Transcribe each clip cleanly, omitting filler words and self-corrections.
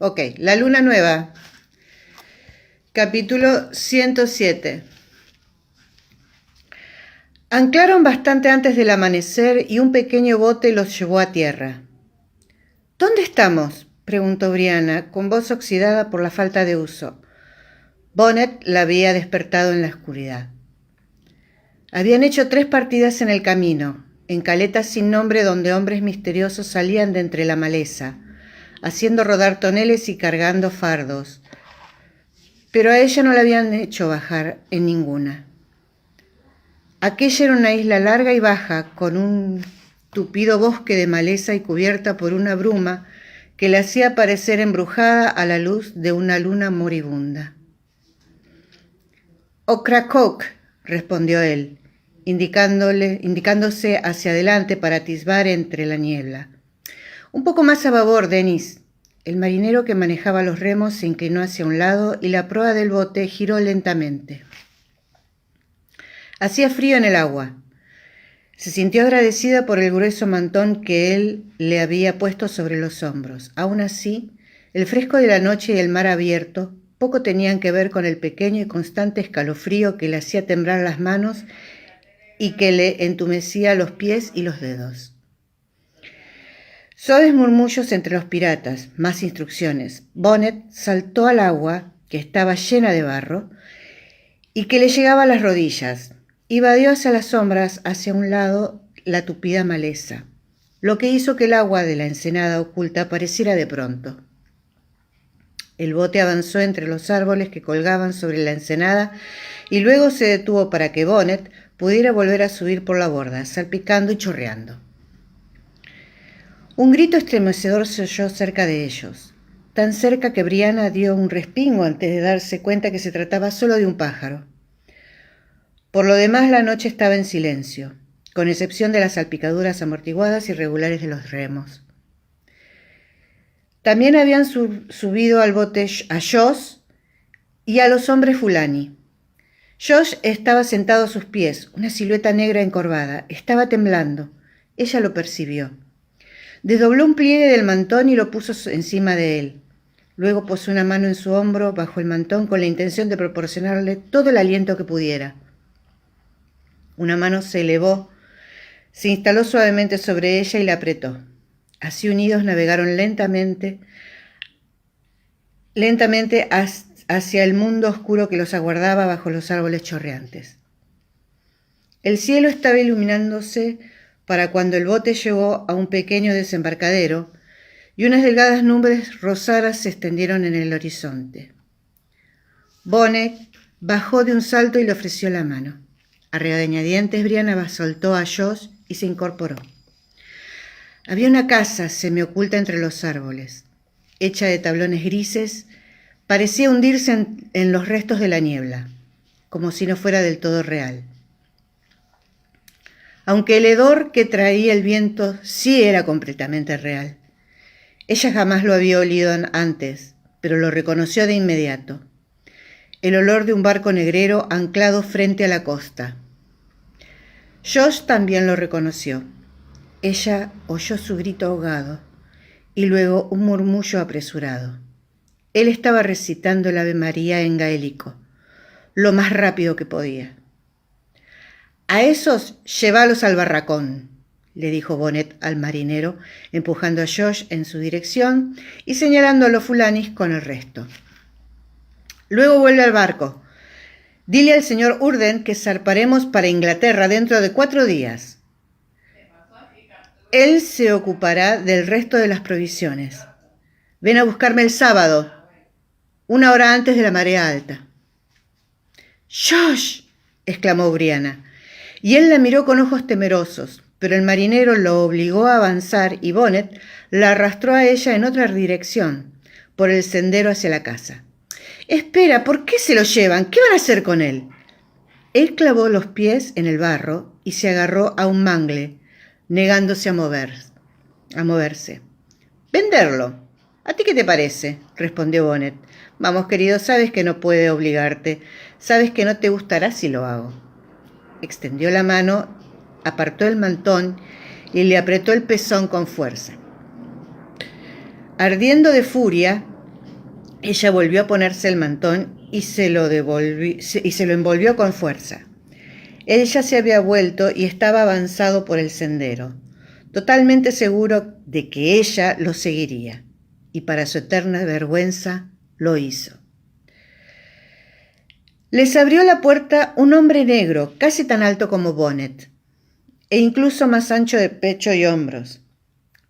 Ok, la luna nueva. Capítulo 107. Anclaron bastante antes del amanecer y un pequeño bote los llevó a tierra. ¿Dónde estamos?, preguntó Brianna, con voz oxidada por la falta de uso. Bonnet la había despertado en la oscuridad. Habían hecho 3 partidas en el camino, en caletas sin nombre donde hombres misteriosos salían de entre la maleza, haciendo rodar toneles y cargando fardos. Pero a ella no la habían hecho bajar en ninguna. Aquella era una isla larga y baja, con un tupido bosque de maleza y cubierta por una bruma que la hacía parecer embrujada a la luz de una luna moribunda. «Ocracoke», respondió él, indicándose hacia adelante para atisbar entre la niebla. «Un poco más a babor, Denis». El marinero que manejaba los remos se inclinó hacia un lado y la proa del bote giró lentamente. Hacía frío en el agua. Se sintió agradecida por el grueso mantón que él le había puesto sobre los hombros. Aún así, el fresco de la noche y el mar abierto poco tenían que ver con el pequeño y constante escalofrío que le hacía temblar las manos y que le entumecía los pies y los dedos. Suaves murmullos entre los piratas, más instrucciones. Bonnet saltó al agua, que estaba llena de barro, y que le llegaba a las rodillas, y vadeó hacia las sombras, hacia un lado, la tupida maleza, lo que hizo que el agua de la ensenada oculta apareciera de pronto. El bote avanzó entre los árboles que colgaban sobre la ensenada y luego se detuvo para que Bonnet pudiera volver a subir por la borda, salpicando y chorreando. Un grito estremecedor se oyó cerca de ellos, tan cerca que Brianna dio un respingo antes de darse cuenta que se trataba solo de un pájaro. Por lo demás, la noche estaba en silencio, con excepción de las salpicaduras amortiguadas y regulares de los remos. También habían subido al bote a Josh y a los hombres fulani. Josh estaba sentado a sus pies, una silueta negra encorvada. Estaba temblando. Ella lo percibió. Desdobló un pliegue del mantón y lo puso encima de él. Luego posó una mano en su hombro bajo el mantón con la intención de proporcionarle todo el aliento que pudiera. Una mano se elevó, se instaló suavemente sobre ella y la apretó. Así unidos navegaron lentamente hacia el mundo oscuro que los aguardaba bajo los árboles chorreantes. El cielo estaba iluminándose para cuando el bote llegó a un pequeño desembarcadero y unas delgadas nubes rosadas se extendieron en el horizonte. Bonnet bajó de un salto y le ofreció la mano. A regañadientes, Brianna soltó a Josh y se incorporó. Había una casa semioculta entre los árboles, hecha de tablones grises, parecía hundirse en los restos de la niebla, como si no fuera del todo real. Aunque el hedor que traía el viento sí era completamente real. Ella jamás lo había olido antes, pero lo reconoció de inmediato. El olor de un barco negrero anclado frente a la costa. Josh también lo reconoció. Ella oyó su grito ahogado y luego un murmullo apresurado. Él estaba recitando el Ave María en gaélico, lo más rápido que podía. «A esos llévalos al barracón», le dijo Bonnet al marinero, empujando a Josh en su dirección y señalando a los fulanis con el resto. «Luego vuelve al barco. Dile al señor Urden que zarparemos para Inglaterra dentro de 4 días. Él se ocupará del resto de las provisiones. Ven a buscarme el sábado, 1 hora antes de la marea alta». «¡Josh!», exclamó Brianna, y él la miró con ojos temerosos, pero el marinero lo obligó a avanzar y Bonnet la arrastró a ella en otra dirección, por el sendero hacia la casa. «Espera, ¿por qué se lo llevan? ¿Qué van a hacer con él?» Él clavó los pies en el barro y se agarró a un mangle, negándose a moverse. «Venderlo. ¿A ti qué te parece?», respondió Bonnet. «Vamos, querido, sabes que no puede obligarte. Sabes que no te gustará si lo hago». Extendió la mano, apartó el mantón y le apretó el pezón con fuerza. Ardiendo de furia, Ella volvió a ponerse el mantón y se lo envolvió con fuerza. Él ya se había vuelto y estaba avanzado por el sendero, totalmente seguro de que ella lo seguiría, y para su eterna vergüenza lo hizo. Les abrió la puerta un hombre negro, casi tan alto como Bonnet, e incluso más ancho de pecho y hombros.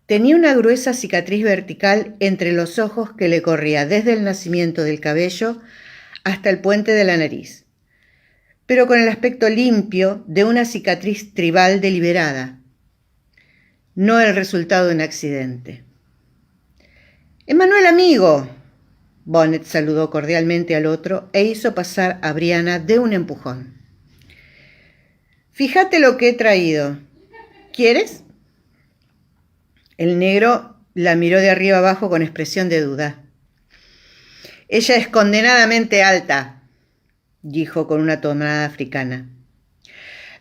Tenía una gruesa cicatriz vertical entre los ojos que le corría desde el nacimiento del cabello hasta el puente de la nariz, pero con el aspecto limpio de una cicatriz tribal deliberada, no el resultado de un accidente. «Emanuel, amigo», Bonnet saludó cordialmente al otro e hizo pasar a Brianna de un empujón. «Fíjate lo que he traído. ¿Quieres?» El negro la miró de arriba abajo con expresión de duda. «Ella es condenadamente alta», dijo con una tonada africana.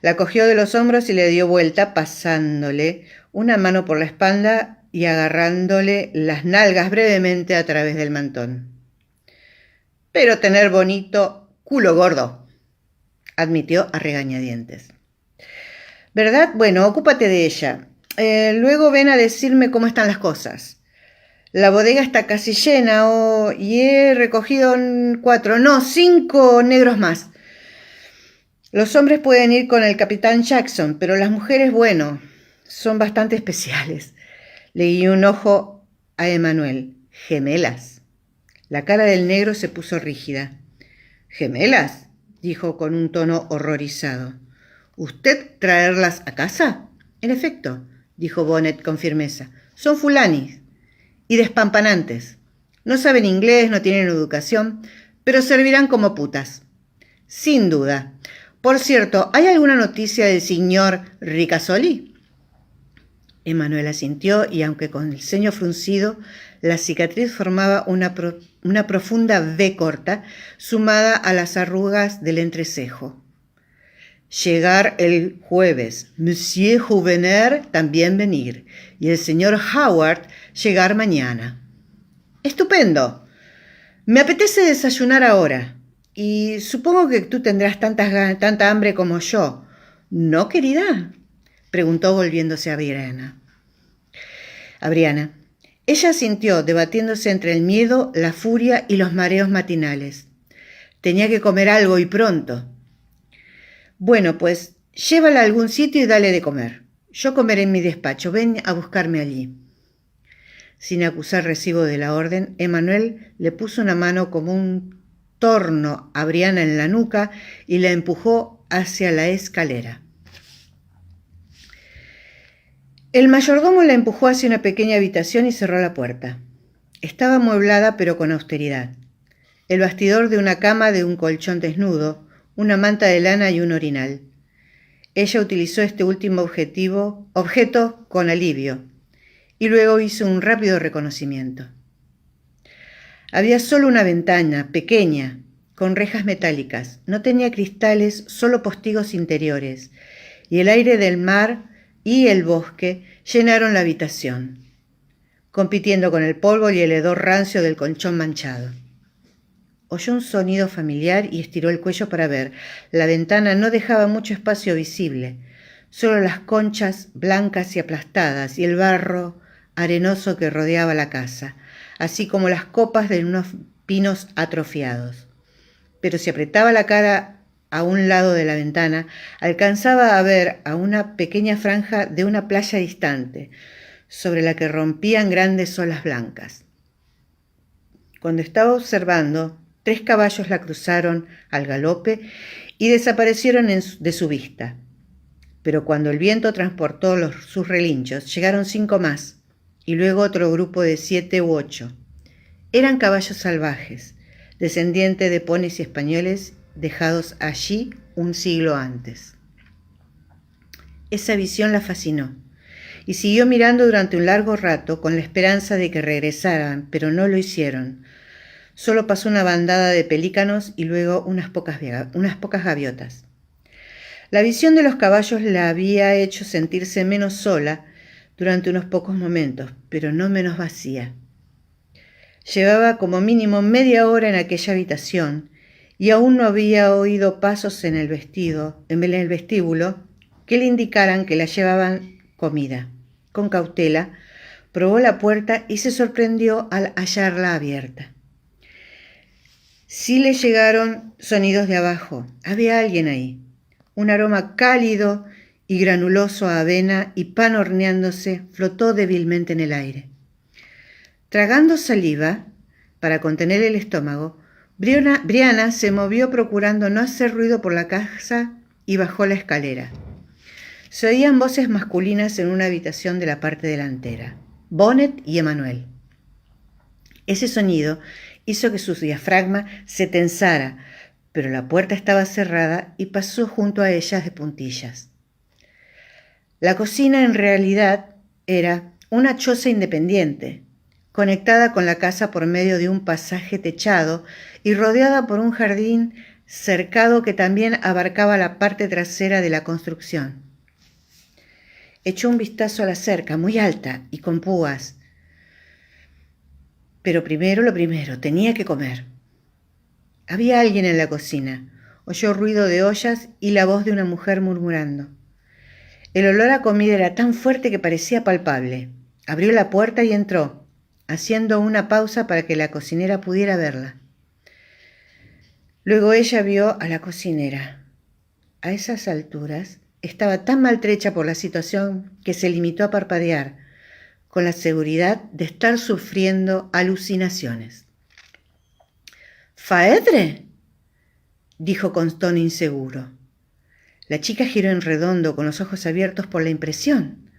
La cogió de los hombros y le dio vuelta, pasándole una mano por la espalda y agarrándole las nalgas brevemente a través del mantón. «Pero tener bonito culo gordo», admitió a regañadientes. «¿Verdad? Bueno, ocúpate de ella. Luego ven a decirme cómo están las cosas. La bodega está casi llena y he recogido 5 negros más. Los hombres pueden ir con el capitán Jackson, pero las mujeres, bueno, son bastante especiales». Le guiñó un ojo a Emanuel. «Gemelas». La cara del negro se puso rígida. «¿Gemelas?», dijo con un tono horrorizado. «¿Usted traerlas a casa?» «En efecto», dijo Bonnet con firmeza. «Son fulanis y despampanantes. No saben inglés, no tienen educación, pero servirán como putas. Sin duda. Por cierto, ¿hay alguna noticia del señor Ricasoli?» Emanuel asintió y, aunque con el ceño fruncido, la cicatriz formaba una profunda V corta, sumada a las arrugas del entrecejo. «Llegar el jueves, Monsieur Juvener también venir, y el señor Howard llegar mañana». «Estupendo. Me apetece desayunar ahora, y supongo que tú tendrás tanta hambre como yo, ¿no, querida?», preguntó volviéndose a Brianna. Ella sintió, debatiéndose entre el miedo, la furia y los mareos matinales. Tenía que comer algo y pronto. «Bueno, pues llévala a algún sitio y dale de comer. Yo comeré en mi despacho. Ven a buscarme allí». Sin acusar recibo de la orden, Emanuel le puso una mano como un torno a Brianna en la nuca y la empujó hacia la escalera. El mayordomo la empujó hacia una pequeña habitación y cerró la puerta. Estaba amueblada pero con austeridad. El bastidor de una cama de un colchón desnudo, una manta de lana y un orinal. Ella utilizó este último objeto con alivio, y luego hizo un rápido reconocimiento. Había solo una ventana, pequeña, con rejas metálicas. No tenía cristales, solo postigos interiores, y el aire del mar y el bosque llenaron la habitación, compitiendo con el polvo y el hedor rancio del colchón manchado. Oyó un sonido familiar y estiró el cuello para ver. La ventana no dejaba mucho espacio visible, solo las conchas blancas y aplastadas y el barro arenoso que rodeaba la casa, así como las copas de unos pinos atrofiados. Pero si apretaba la cara a un lado de la ventana, alcanzaba a ver a una pequeña franja de una playa distante, sobre la que rompían grandes olas blancas. Cuando estaba observando, 3 caballos la cruzaron al galope y desaparecieron de su vista. Pero cuando el viento transportó sus relinchos, llegaron 5 más, y luego otro grupo de 7 u 8. Eran caballos salvajes, descendientes de ponis españoles dejados allí un siglo antes. Esa visión la fascinó, y siguió mirando durante un largo rato con la esperanza de que regresaran, pero no lo hicieron. Solo pasó una bandada de pelícanos y luego unas pocas gaviotas. La visión de los caballos la había hecho sentirse menos sola durante unos pocos momentos, pero no menos vacía. Llevaba como mínimo media hora en aquella habitación y aún no había oído pasos en el vestíbulo que le indicaran que la llevaban comida. Con cautela, probó la puerta y se sorprendió al hallarla abierta. Sí le llegaron sonidos de abajo. Había alguien ahí. Un aroma cálido y granuloso a avena y pan horneándose flotó débilmente en el aire. Tragando saliva para contener el estómago, Brianna se movió procurando no hacer ruido por la casa y bajó la escalera. Se oían voces masculinas en una habitación de la parte delantera. Bonnet y Emanuel. Ese sonido hizo que su diafragma se tensara, pero la puerta estaba cerrada y pasó junto a ellas de puntillas. La cocina en realidad era una choza independiente, conectada con la casa por medio de un pasaje techado y rodeada por un jardín cercado que también abarcaba la parte trasera de la construcción. Echó un vistazo a la cerca, muy alta y con púas. Pero lo primero, tenía que comer. Había alguien en la cocina. Oyó ruido de ollas y la voz de una mujer murmurando. El olor a comida era tan fuerte que parecía palpable. Abrió la puerta y entró, haciendo una pausa para que la cocinera pudiera verla. Luego ella vio a la cocinera. A esas alturas estaba tan maltrecha por la situación que se limitó a parpadear, con la seguridad de estar sufriendo alucinaciones. —¿Faedre? —dijo con tono inseguro. La chica giró en redondo, con los ojos abiertos por la impresión.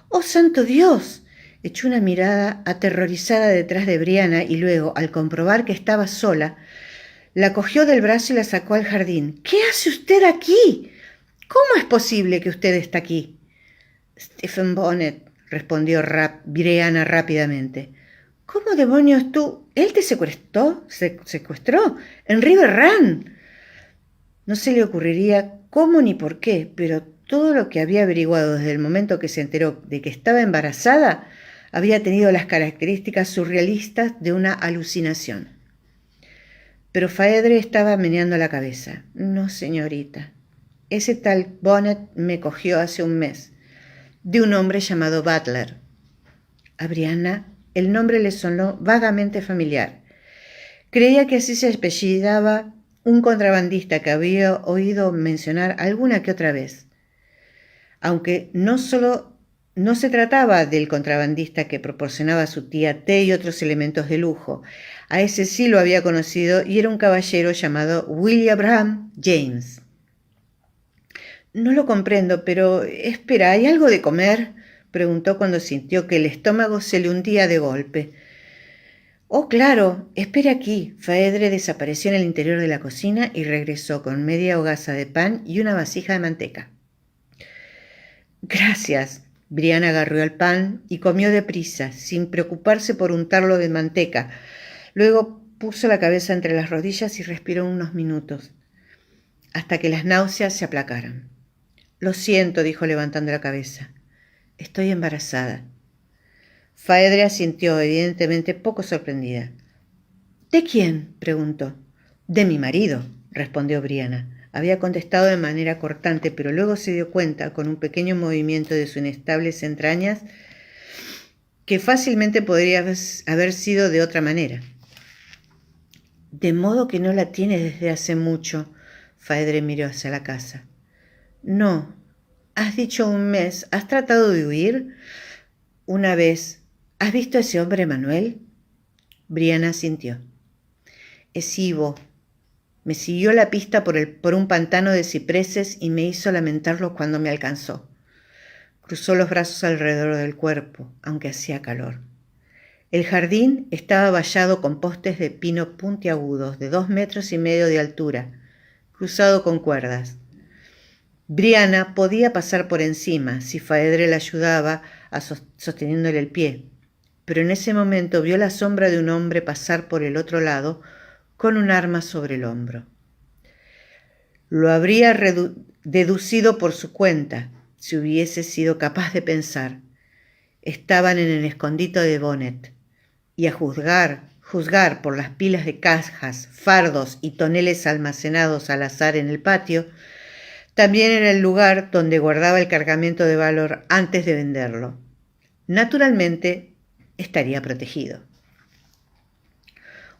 —¡Oh, santo Dios! Echó una mirada aterrorizada detrás de Brianna y luego, al comprobar que estaba sola, la cogió del brazo y la sacó al jardín. —¿Qué hace usted aquí? ¿Cómo es posible que usted esté aquí? —Stephen Bonnet —respondió Brianna rápidamente. —¿Cómo demonios tú? ¿Él te secuestró? ¿Secuestró? ¿En River Run? No se le ocurriría cómo ni por qué, pero todo lo que había averiguado desde el momento que se enteró de que estaba embarazada había tenido las características surrealistas de una alucinación. Pero Faedre estaba meneando la cabeza. —No, señorita. Ese tal Bonnet me cogió hace un mes, de un hombre llamado Butler. A Brianna el nombre le sonó vagamente familiar. Creía que así se apellidaba un contrabandista que había oído mencionar alguna que otra vez. Aunque no se trataba del contrabandista que proporcionaba a su tía té y otros elementos de lujo. A ese sí lo había conocido y era un caballero llamado William Abraham James. —No lo comprendo, pero espera, ¿hay algo de comer? —preguntó cuando sintió que el estómago se le hundía de golpe. —Oh, claro, espere aquí. Faedre desapareció en el interior de la cocina y regresó con media hogaza de pan y una vasija de manteca. —Gracias. Brianna agarró el pan y comió deprisa, sin preocuparse por untarlo de manteca. Luego puso la cabeza entre las rodillas y respiró unos minutos, hasta que las náuseas se aplacaron. —Lo siento —dijo levantando la cabeza—. Estoy embarazada. Faedre asintió, evidentemente poco sorprendida. —¿De quién? —preguntó. —De mi marido —respondió Brianna. Había contestado de manera cortante, pero luego se dio cuenta, con un pequeño movimiento de sus inestables entrañas, que fácilmente podría haber sido de otra manera. —De modo que no la tiene desde hace mucho. Faedre miró hacia la casa. —No. ¿Has dicho un mes? ¿Has tratado de huir? —Una vez. ¿Has visto a ese hombre, Manuel? Brianna asintió. —Es Ivo. Me siguió la pista por un pantano de cipreses y me hizo lamentarlo cuando me alcanzó. Cruzó los brazos alrededor del cuerpo, aunque hacía calor. El jardín estaba vallado con postes de pino puntiagudos de 2,5 metros de altura, cruzado con cuerdas. Brianna podía pasar por encima si Faedre la ayudaba sosteniéndole el pie, pero en ese momento vio la sombra de un hombre pasar por el otro lado con un arma sobre el hombro. Lo habría deducido por su cuenta si hubiese sido capaz de pensar. Estaban en el escondite de Bonnet, y a juzgar juzgar por las pilas de cajas, fardos y toneles almacenados al azar en el patio, también era el lugar donde guardaba el cargamento de valor antes de venderlo. Naturalmente, estaría protegido.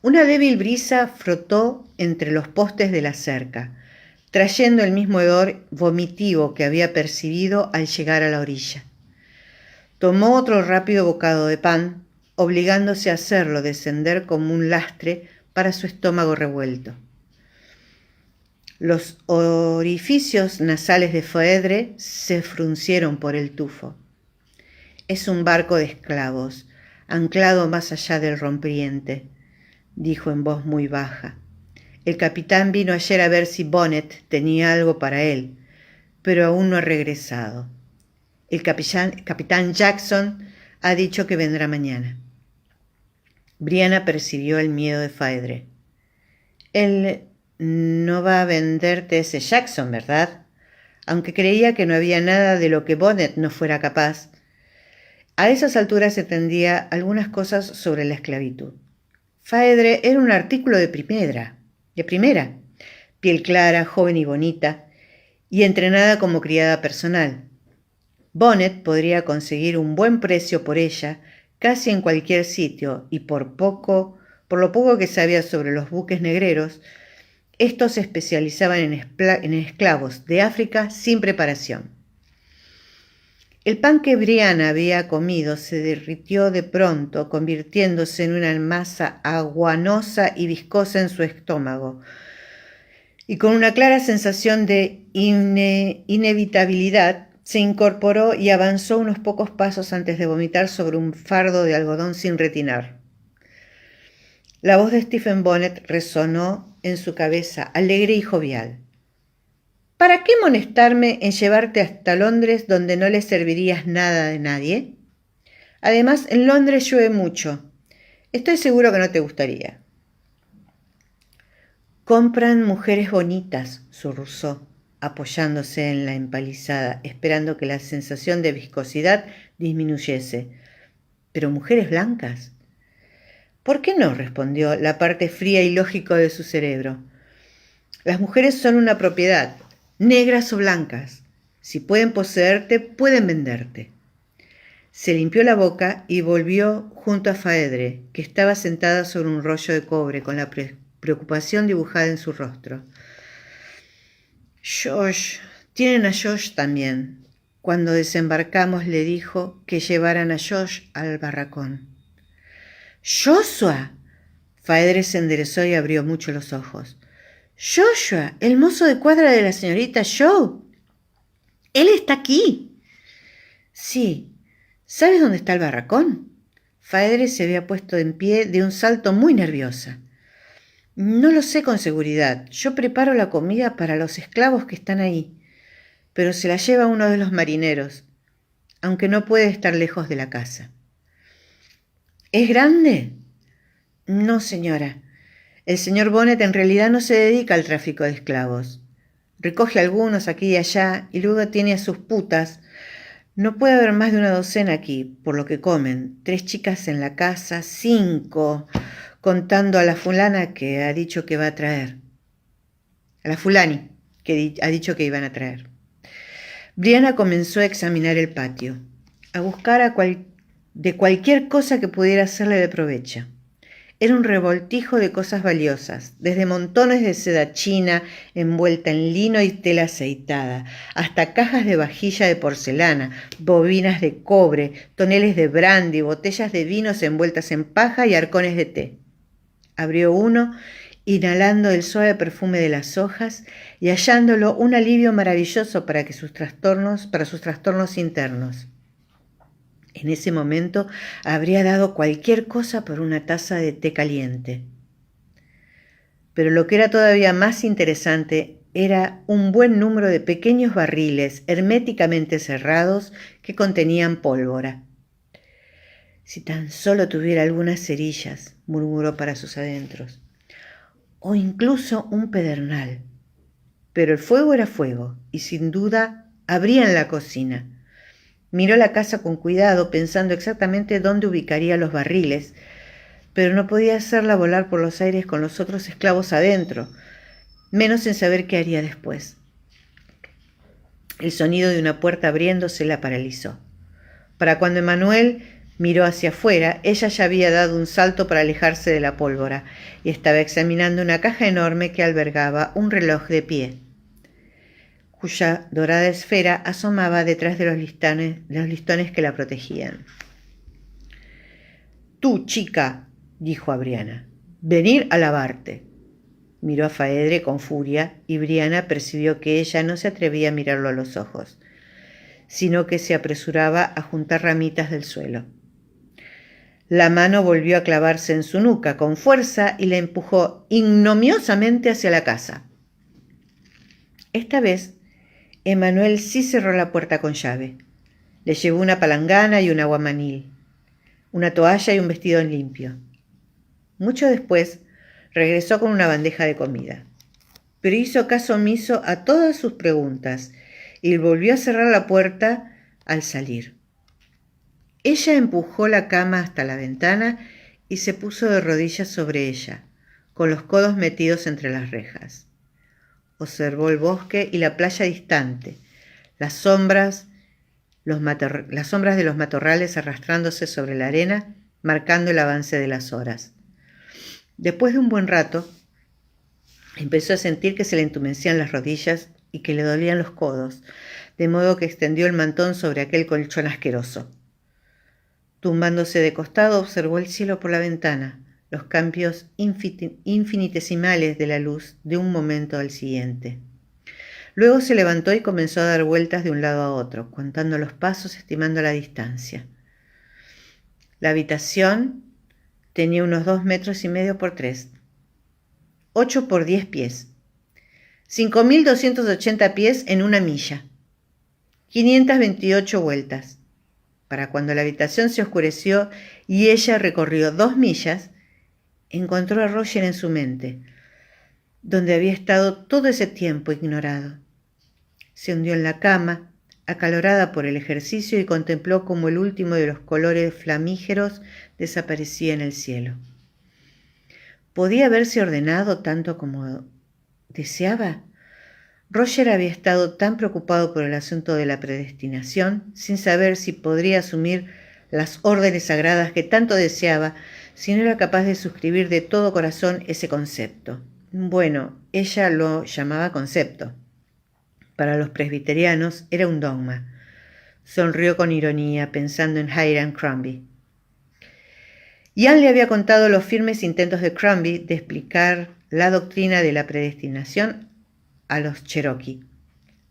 Una débil brisa frotó entre los postes de la cerca, trayendo el mismo hedor vomitivo que había percibido al llegar a la orilla. Tomó otro rápido bocado de pan, obligándose a hacerlo descender como un lastre para su estómago revuelto. Los orificios nasales de Phaedre se fruncieron por el tufo. «Es un barco de esclavos, anclado más allá del rompiente», dijo en voz muy baja. «El capitán vino ayer a ver si Bonnet tenía algo para él, pero aún no ha regresado. El capitán Jackson ha dicho que vendrá mañana». Brianna percibió el miedo de Phaedre. «Él no va a venderte ese Jackson, ¿verdad?», aunque creía que no había nada de lo que Bonnet no fuera capaz. A esas alturas entendía algunas cosas sobre la esclavitud. Phaedre era un artículo de primera, piel clara, joven y bonita, y entrenada como criada personal. Bonnet podría conseguir un buen precio por ella casi en cualquier sitio, y por lo poco que sabía sobre los buques negreros, estos se especializaban en esclavos de África sin preparación. El pan que Brianna había comido se derritió de pronto, convirtiéndose en una masa aguanosa y viscosa en su estómago, y con una clara sensación de inevitabilidad, se incorporó y avanzó unos pocos pasos antes de vomitar sobre un fardo de algodón sin retinar. La voz de Stephen Bonnet resonó en su cabeza, alegre y jovial. «¿Para qué molestarme en llevarte hasta Londres, donde no le servirías nada de nadie? Además, en Londres llueve mucho. Estoy seguro que no te gustaría». «Compran mujeres bonitas», susurró, apoyándose en la empalizada, esperando que la sensación de viscosidad disminuyese. «¿Pero mujeres blancas?» «¿Por qué no?», respondió la parte fría y lógica de su cerebro. «Las mujeres son una propiedad, negras o blancas. Si pueden poseerte, pueden venderte». Se limpió la boca y volvió junto a Phaedre, que estaba sentada sobre un rollo de cobre con la preocupación dibujada en su rostro. «Josh, tienen a Josh también. Cuando desembarcamos le dijo que llevaran a Josh al barracón». «¡Joshua!». Phaedre se enderezó y abrió mucho los ojos. «¡Joshua, el mozo de cuadra de la señorita Joe! ¡Él está aquí!». «Sí. ¿Sabes dónde está el barracón?». Phaedre se había puesto en pie de un salto muy nerviosa. «No lo sé con seguridad. Yo preparo la comida para los esclavos que están ahí, pero se la lleva uno de los marineros, aunque no puede estar lejos de la casa». «¿Es grande?». «No, señora. El señor Bonnet en realidad no se dedica al tráfico de esclavos. Recoge algunos aquí y allá y luego tiene a sus putas. No puede haber más de una docena aquí, por lo que comen. 3 chicas en la casa, 5, contando a la fulana que ha dicho que va a traer. A la fulani que ha dicho que iban a traer». Brianna comenzó a examinar el patio, a buscar de cualquier cosa que pudiera serle de provecho. Era un revoltijo de cosas valiosas, desde montones de seda china envuelta en lino y tela aceitada, hasta cajas de vajilla de porcelana, bobinas de cobre, toneles de brandy, botellas de vinos envueltas en paja y arcones de té. Abrió uno, inhalando el suave perfume de las hojas y hallándolo un alivio maravilloso para sus trastornos internos. En ese momento habría dado cualquier cosa por una taza de té caliente. Pero lo que era todavía más interesante era un buen número de pequeños barriles herméticamente cerrados que contenían pólvora. «Si tan solo tuviera algunas cerillas», murmuró para sus adentros, «o incluso un pedernal». Pero el fuego era fuego y sin duda habría en la cocina. Miró la casa con cuidado, pensando exactamente dónde ubicaría los barriles, pero no podía hacerla volar por los aires con los otros esclavos adentro, menos sin saber qué haría después. El sonido de una puerta abriéndose la paralizó. Para cuando Emmanuel miró hacia afuera, ella ya había dado un salto para alejarse de la pólvora y estaba examinando una caja enorme que albergaba un reloj de pie, cuya dorada esfera asomaba detrás de los listones que la protegían. «Tú, chica», dijo a Briana, «venir a lavarte». Miró a Faedre con furia y Briana percibió que ella no se atrevía a mirarlo a los ojos, sino que se apresuraba a juntar ramitas del suelo. La mano volvió a clavarse en su nuca con fuerza y la empujó ignominiosamente hacia la casa. Esta vez, Emmanuel sí cerró la puerta con llave. Le llevó una palangana y un aguamanil, una toalla y un vestido limpio. Mucho después, regresó con una bandeja de comida, pero hizo caso omiso a todas sus preguntas y volvió a cerrar la puerta al salir. Ella empujó la cama hasta la ventana y se puso de rodillas sobre ella, con los codos metidos entre las rejas. Observó el bosque y la playa distante, las sombras de los matorrales arrastrándose sobre la arena, marcando el avance de las horas. Después de un buen rato, empezó a sentir que se le entumecían las rodillas y que le dolían los codos, de modo que extendió el mantón sobre aquel colchón asqueroso. Tumbándose de costado, observó el cielo por la ventana, los cambios infinitesimales de la luz de un momento al siguiente. Luego se levantó y comenzó a dar vueltas de un lado a otro, contando los pasos, estimando la distancia. La habitación tenía unos 2,5 metros por 3, 8 por 10 pies, 5.280 pies en una milla, 528 vueltas. Para cuando la habitación se oscureció y ella recorrió 2 millas, encontró a Roger en su mente, donde había estado todo ese tiempo ignorado. Se hundió en la cama, acalorada por el ejercicio, y contempló cómo el último de los colores flamígeros desaparecía en el cielo. ¿Podía haberse ordenado tanto como deseaba? Roger había estado tan preocupado por el asunto de la predestinación, sin saber si podría asumir las órdenes sagradas que tanto deseaba, si no era capaz de suscribir de todo corazón ese concepto. Bueno, ella lo llamaba concepto. Para los presbiterianos era un dogma. Sonrió con ironía, pensando en Hiram Crombie. Ian le había contado los firmes intentos de Crombie de explicar la doctrina de la predestinación a los Cherokee.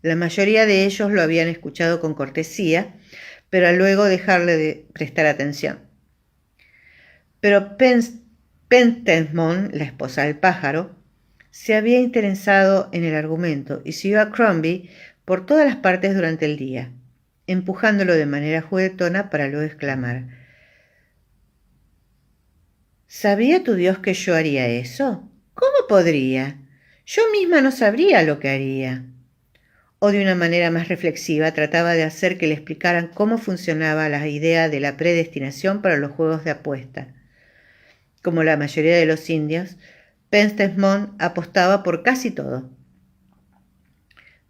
La mayoría de ellos lo habían escuchado con cortesía, pero luego dejarle de prestar atención. Pero Pentesmond, la esposa del pájaro, se había interesado en el argumento y siguió a Crombie por todas las partes durante el día, empujándolo de manera juguetona para luego exclamar: ¿Sabía tu Dios que yo haría eso? ¿Cómo podría? Yo misma no sabría lo que haría. O de una manera más reflexiva trataba de hacer que le explicaran cómo funcionaba la idea de la predestinación para los juegos de apuesta. Como la mayoría de los indios, Pentesmond apostaba por casi todo.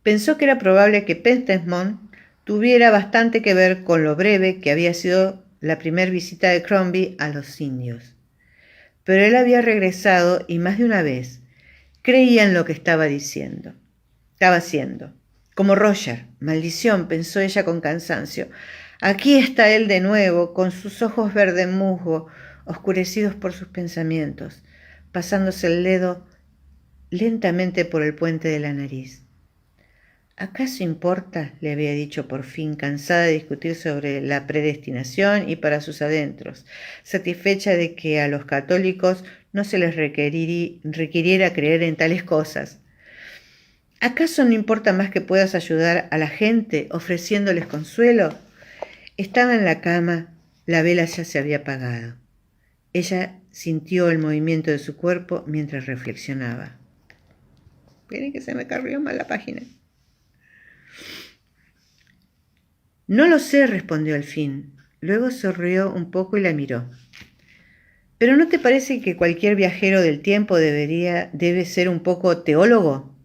Pensó que era probable que Pentesmond tuviera bastante que ver con lo breve que había sido la primera visita de Crombie a los indios. Pero él había regresado y más de una vez creía en lo que estaba haciendo. Como Roger, maldición, pensó ella con cansancio. Aquí está él de nuevo, con sus ojos verde musgo, oscurecidos por sus pensamientos, pasándose el dedo lentamente por el puente de la nariz. ¿Acaso importa?, le había dicho por fin, cansada de discutir sobre la predestinación y para sus adentros, satisfecha de que a los católicos no se les requiriera creer en tales cosas. ¿Acaso no importa más que puedas ayudar a la gente ofreciéndoles consuelo? Estaba en la cama, la vela ya se había apagado. Ella sintió el movimiento de su cuerpo mientras reflexionaba. Miren que se me carrió mal la página. No lo sé, respondió al fin. Luego sonrió un poco y la miró. ¿Pero no te parece que cualquier viajero del tiempo debe ser un poco teólogo?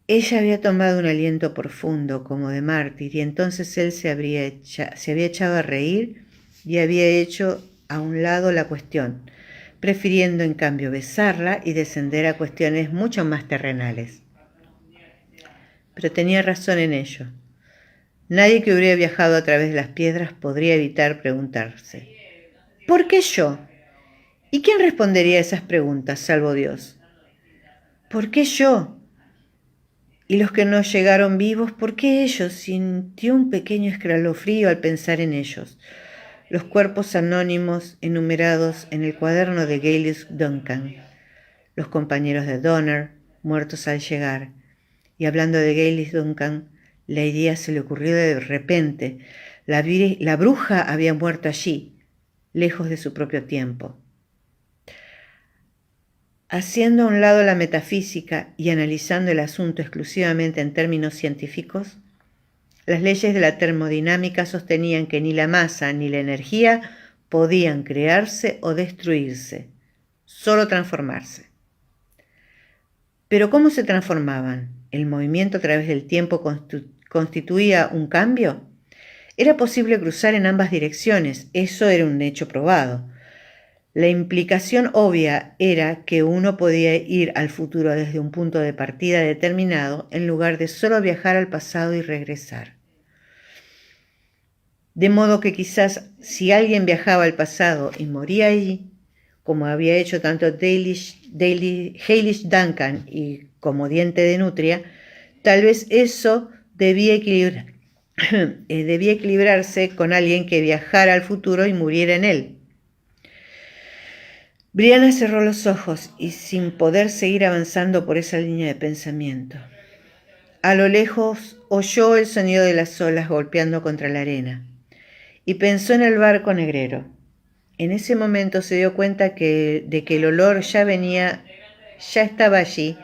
Ella había tomado un aliento profundo, como de mártir, y entonces él se había echado a reír y había hecho a un lado la cuestión, prefiriendo en cambio besarla y descender a cuestiones mucho más terrenales. Pero tenía razón en ello. Nadie que hubiera viajado a través de las piedras podría evitar preguntarse: ¿por qué yo? ¿Y quién respondería a esas preguntas, salvo Dios? ¿Por qué yo? Y los que no llegaron vivos, ¿por qué ellos? Sintió un pequeño escalofrío al pensar en ellos. Los cuerpos anónimos enumerados en el cuaderno de Gaylis Duncan. Los compañeros de Donner, muertos al llegar. Y hablando de Gaylis Duncan, la idea se le ocurrió de repente. La bruja había muerto allí, lejos de su propio tiempo. Haciendo a un lado la metafísica y analizando el asunto exclusivamente en términos científicos, las leyes de la termodinámica sostenían que ni la masa ni la energía podían crearse o destruirse, solo transformarse. ¿Pero cómo se transformaban? ¿El movimiento a través del tiempo constituía un cambio? Era posible cruzar en ambas direcciones, eso era un hecho probado. La implicación obvia era que uno podía ir al futuro desde un punto de partida determinado en lugar de solo viajar al pasado y regresar. De modo que quizás si alguien viajaba al pasado y moría allí, como había hecho tanto Hamish Duncan como Diente de Nutria, tal vez eso debía equilibrarse con alguien que viajara al futuro y muriera en él. Brianna cerró los ojos y sin poder seguir avanzando por esa línea de pensamiento. A lo lejos oyó el sonido de las olas golpeando contra la arena y pensó en el barco negrero. En ese momento se dio cuenta de que el olor ya estaba allí.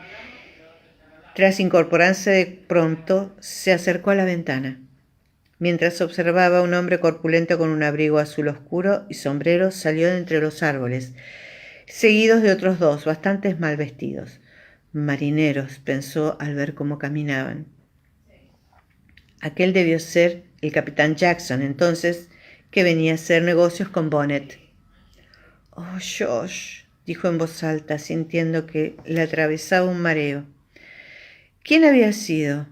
Tras incorporarse de pronto, se acercó a la ventana. Mientras observaba, un hombre corpulento con un abrigo azul oscuro y sombrero salió de entre los árboles, seguidos de otros dos, bastante mal vestidos. Marineros, pensó al ver cómo caminaban. Aquel debió ser el capitán Jackson, entonces, que venía a hacer negocios con Bonnet. «Oh, Josh», dijo en voz alta, sintiendo que le atravesaba un mareo. ¿Quién había sido?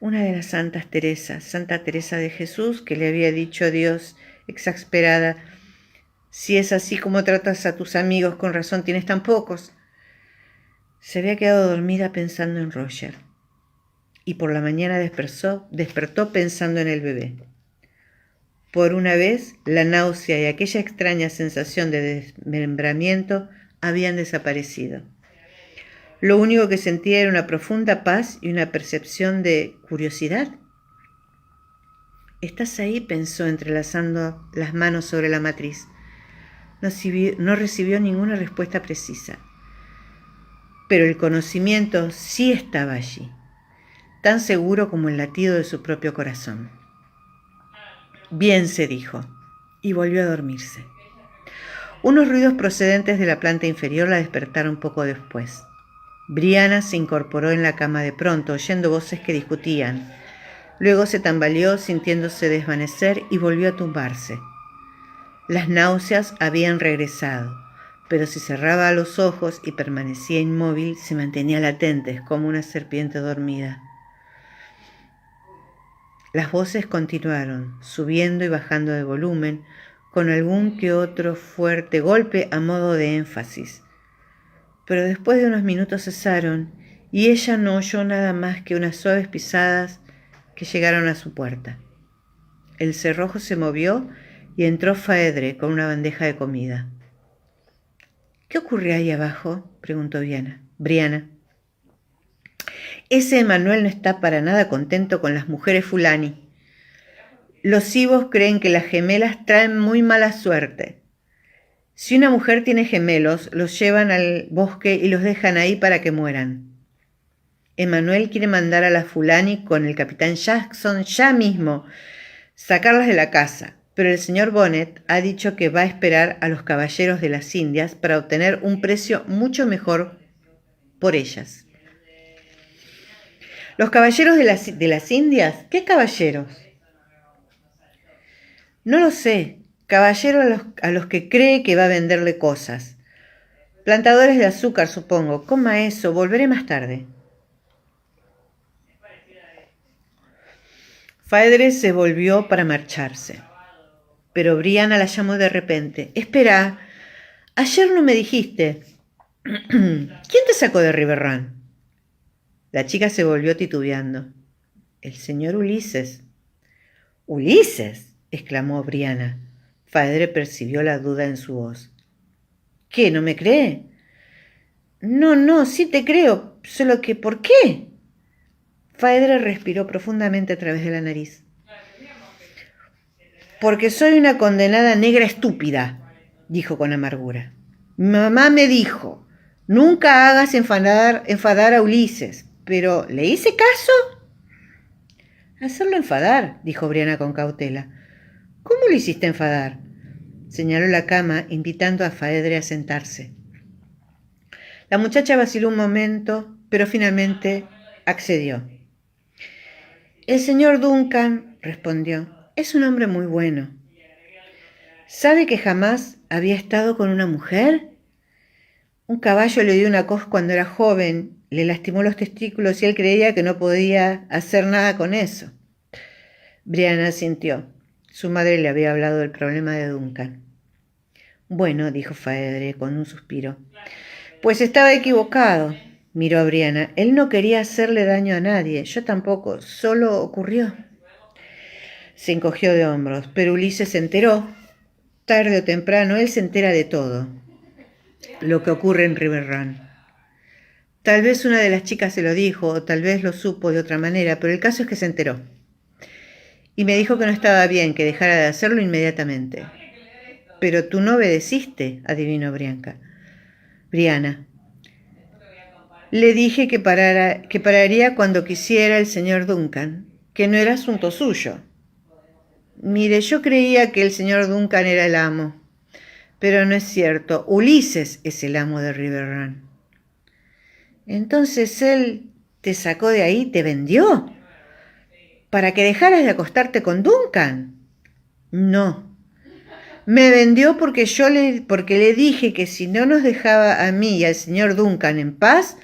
Una de las santas Teresas, Santa Teresa de Jesús, que le había dicho a Dios, exasperada: «Si es así como tratas a tus amigos, con razón tienes tan pocos». Se había quedado dormida pensando en Roger, y por la mañana despertó pensando en el bebé. Por una vez, la náusea y aquella extraña sensación de desmembramiento habían desaparecido. Lo único que sentía era una profunda paz y una percepción de curiosidad. «¿Estás ahí?», pensó, entrelazando las manos sobre la matriz. No recibió ninguna respuesta precisa. Pero el conocimiento sí estaba allí, tan seguro como el latido de su propio corazón. «Bien», se dijo, y volvió a dormirse. Unos ruidos procedentes de la planta inferior la despertaron poco después. Brianna se incorporó en la cama de pronto, oyendo voces que discutían. Luego se tambaleó, sintiéndose desvanecer, y volvió a tumbarse. Las náuseas habían regresado, pero si cerraba los ojos y permanecía inmóvil, se mantenía latentes como una serpiente dormida. Las voces continuaron, subiendo y bajando de volumen, con algún que otro fuerte golpe a modo de énfasis. Pero después de unos minutos cesaron, y ella no oyó nada más que unas suaves pisadas que llegaron a su puerta. El cerrojo se movió y entró Phaedre con una bandeja de comida. «¿Qué ocurre ahí abajo?», preguntó Brianna. «Ese Emanuel no está para nada contento con las mujeres fulani. Los cibos creen que las gemelas traen muy mala suerte. Si una mujer tiene gemelos, los llevan al bosque y los dejan ahí para que mueran. Emanuel quiere mandar a las fulani con el capitán Jackson ya mismo, sacarlas de la casa, pero el señor Bonnet ha dicho que va a esperar a los caballeros de las Indias para obtener un precio mucho mejor por ellas. ¿Los caballeros de las Indias? ¿Qué caballeros? No lo sé. Caballeros a los que cree que va a venderle cosas. Plantadores de azúcar, supongo. Coma eso, volveré más tarde. Faedre se volvió para marcharse, pero Brianna la llamó de repente. Espera, ayer no me dijiste. ¿Quién te sacó de River Run? La chica se volvió titubeando. El señor Ulises. ¿Ulises? Exclamó Brianna. Faedre percibió la duda en su voz. ¿Qué, no me cree? No, sí te creo, solo que ¿por qué? Faedre respiró profundamente a través de la nariz. Porque soy una condenada negra estúpida, dijo con amargura. Mi mamá me dijo, nunca hagas enfadar a Ulises, pero ¿le hice caso? Hacerlo enfadar, dijo Brianna con cautela. ¿Cómo lo hiciste enfadar? Señaló la cama, invitando a Faedre a sentarse. La muchacha vaciló un momento, pero finalmente accedió. El señor Duncan, respondió, es un hombre muy bueno. ¿Sabe que jamás había estado con una mujer? Un caballo le dio una coz cuando era joven, le lastimó los testículos y él creía que no podía hacer nada con eso. Brianna asintió. Su madre le había hablado del problema de Duncan. Bueno, dijo Faedre con un suspiro. Pues estaba equivocado, miró a Brianna. Él no quería hacerle daño a nadie, yo tampoco, solo ocurrió. Se encogió de hombros, pero Ulises se enteró. Tarde o temprano, él se entera de todo lo que ocurre en River Run. Tal vez una de las chicas se lo dijo, o tal vez lo supo de otra manera, pero el caso es que se enteró. Y me dijo que no estaba bien, que dejara de hacerlo inmediatamente. Pero tú no obedeciste, adivinó Brianna. Le dije que pararía cuando quisiera el señor Duncan, que no era asunto suyo. Mire, yo creía que el señor Duncan era el amo, pero no es cierto. Ulises es el amo de River Run. Entonces él te sacó de ahí, te vendió, para que dejaras de acostarte con Duncan. No, me vendió porque le dije que si no nos dejaba a mí y al señor Duncan en paz,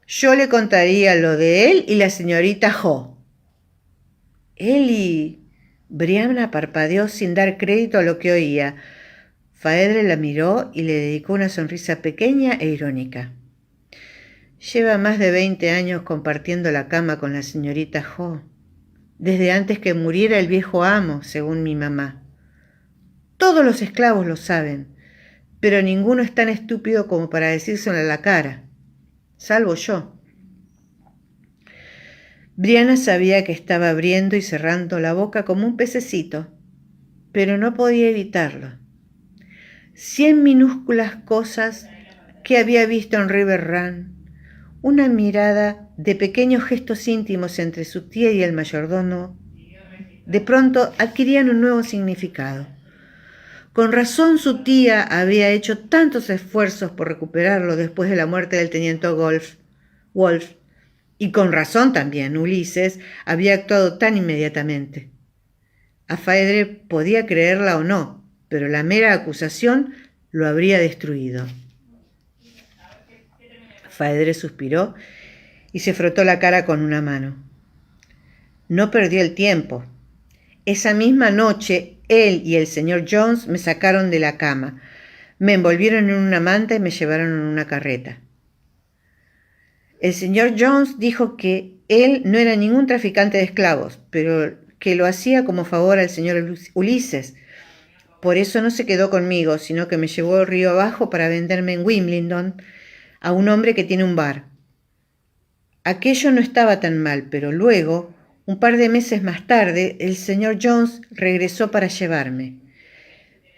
yo le contaría lo de él y la señorita Ho. Él y... Brianna parpadeó sin dar crédito a lo que oía. Faedre la miró y le dedicó una sonrisa pequeña e irónica. Lleva más de 20 años compartiendo la cama con la señorita Ho, desde antes que muriera el viejo amo, según mi mamá. Todos los esclavos lo saben, pero ninguno es tan estúpido como para decírselo a la cara, salvo yo. Brianna sabía que estaba abriendo y cerrando la boca como un pececito, pero no podía evitarlo. 100 minúsculas cosas que había visto en River Run, una mirada de pequeños gestos íntimos entre su tía y el mayordomo, de pronto adquirían un nuevo significado. Con razón su tía había hecho tantos esfuerzos por recuperarlo después de la muerte del teniente Wolf, y con razón también Ulises había actuado tan inmediatamente. A Faedre podía creerla o no, pero la mera acusación lo habría destruido. Faedre suspiró y se frotó la cara con una mano. No perdió el tiempo. Esa misma noche, él y el señor Jones me sacaron de la cama, me envolvieron en una manta y me llevaron en una carreta. El señor Jones dijo que él no era ningún traficante de esclavos, pero que lo hacía como favor al señor Ulises. Por eso no se quedó conmigo, sino que me llevó el río abajo para venderme en Wimbledon a un hombre que tiene un bar. Aquello no estaba tan mal, pero luego, un par de meses más tarde, el señor Jones regresó para llevarme.